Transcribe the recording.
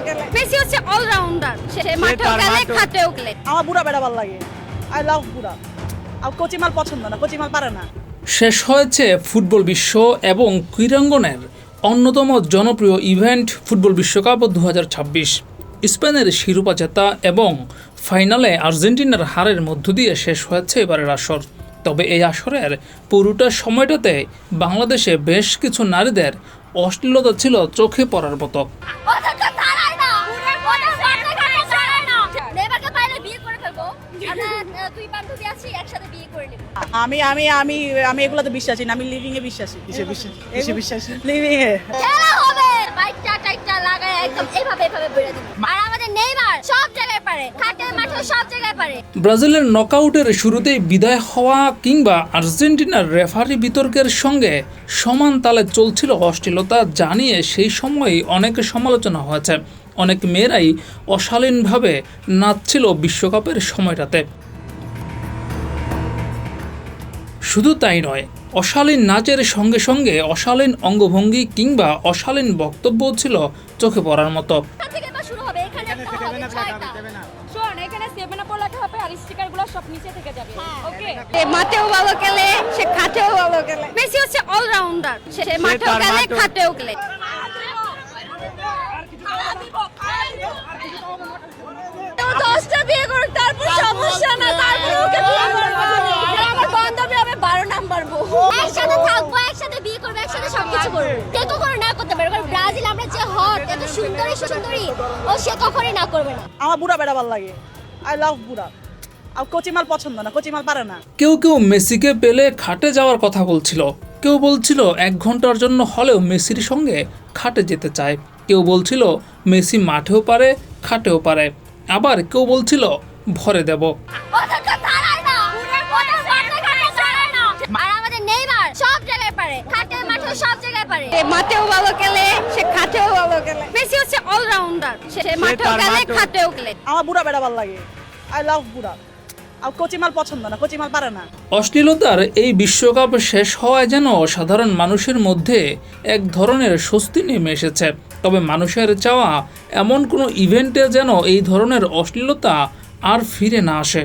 গেলে মেসি হচ্ছে অলরাউন্ডার, সে মাঠেও গেলে খাটেও গেলে। আমার বুড়া বেড়া ভালো লাগে, আই লাভ বুড়া। আর কচিমাল পছন্দ না, কচিমাল পারে না। শেষ হয়েছে ফুটবল বিশ্ব এবং ক্রীড়াঙ্গনের অন্যতম জনপ্রিয় ইভেন্ট ফুটবল বিশ্বকাপ 2026। স্পেনের শিরোপা জেতা এবং ফাইনালে আর্জেন্টিনার হারের মধ্য দিয়ে শেষ হয়েছে এবারের আসর। তবে এই আসরের পুরোটা সময়টাতে বাংলাদেশে বেশ কিছু নারীদের অশ্লীলতা ছিল চোখে পড়ার মতো। আমি আমি আমি আমি এগুলোতে বিশ্বাসী না, আমি লিভিং এ বিশ্বাসী। বিশ্বাসী লিভিং এ খেলা হবে, বাইকটা টাইটটা লাগায় একদম এইভাবে এইভাবে বেরে দিবে। আর আমাদের নেইমার সব জায়গায় পারে, খাটে মাঠে সব জায়গায় পারে। ব্রাজিলের নকআউটের শুরুতেই বিদায় হওয়া কিংবা আর্জেন্টিনার রেফারি বিতর্কের সঙ্গে সমান তালে চলছিল অশ্লীলতা জানিয়ে সেই সময়ই অনেক সমালোচনা হয়েছে। অনেক মেয়েরাই অশালীনভাবে নাচছিল বিশ্বকাপের সময়টাতে। শুধু তাই নয়, অশালীন নাচের সঙ্গে সঙ্গে অশালীন অঙ্গভঙ্গি কিংবা অশালীন বক্তব্য ছিল চোখে পড়ার মতো। এখান থেকে বা শুরু হবে, এখানে একটা হবে, ছয়টা। শোন, এখানে 7 আপ লেখা হবে আর স্টিকারগুলো সব নিচে থেকে যাবে। ওকে, সে মাঠেও ভালো খেলে, সে খাটেও ভালো খেলে। মেসি হচ্ছে অলরাউন্ডার, সে মাঠেও গেলে খাটেও গেলে। তো 10টা বিয়ে করুক, তারপর সমস্যা না, তারপর ওকে বিয়ে করবো। আমার বান্ধবী হবে 12 নাম্বার বউ। একসাথে থাকবো, একসাথে বিয়ে করবো, একসাথে সবকিছু করবো। কে কখনো না করতে পারবে, কারণ ব্রাজিল আমরা যে হট, এত সুন্দরী সুন্দরী, ও সে কখনোই না করবে না। আমার বুড়া বেড়া ভালো লাগে, আই লাভ বুড়া। আর কচিমাল পছন্দ না, কচিমাল পারে না। কেউ কেউ মেসিকে পেলে খাটে যাওয়ার কথা বলছিল, কেউ বলছিল 1 ঘন্টার জন্য হলেও মেসির সঙ্গে খাটে যেতে চায়, কেউ বলছিল মেসি মাঠেও পারে খাটেও পারে, আবার কেউ বলছিল ভরে দেব। ওদেরকে তাড়ায় না, ওদের মাঠে ঘাটে তাড়ায় না। আর আমাদের নেইমার সব জায়গায় পারে, খাটে মাঠে সব জায়গায় পারে। সে মাঠেও ভালো খেলে, সে খাটেও ভালো খেলে। মেসি হচ্ছে অলরাউন্ডার, সে মাঠেও গেলে খাটেও গেলে। আমার বুড়া বেড়া ভালো লাগে, আই লাভ বুড়া। আর কচিমাল পছন্দ না, কচিমাল পারে না। অশ্লীলতার এই বিশ্বকাপ শেষ হওয়ায় যেন সাধারণ মানুষের মধ্যে এক ধরনের স্বস্তি নেমে এসেছে। তবে মানুষের চাওয়া এমন কোনো ইভেন্টে যেন এই ধরনের অশ্লীলতা আর ফিরে না আসে।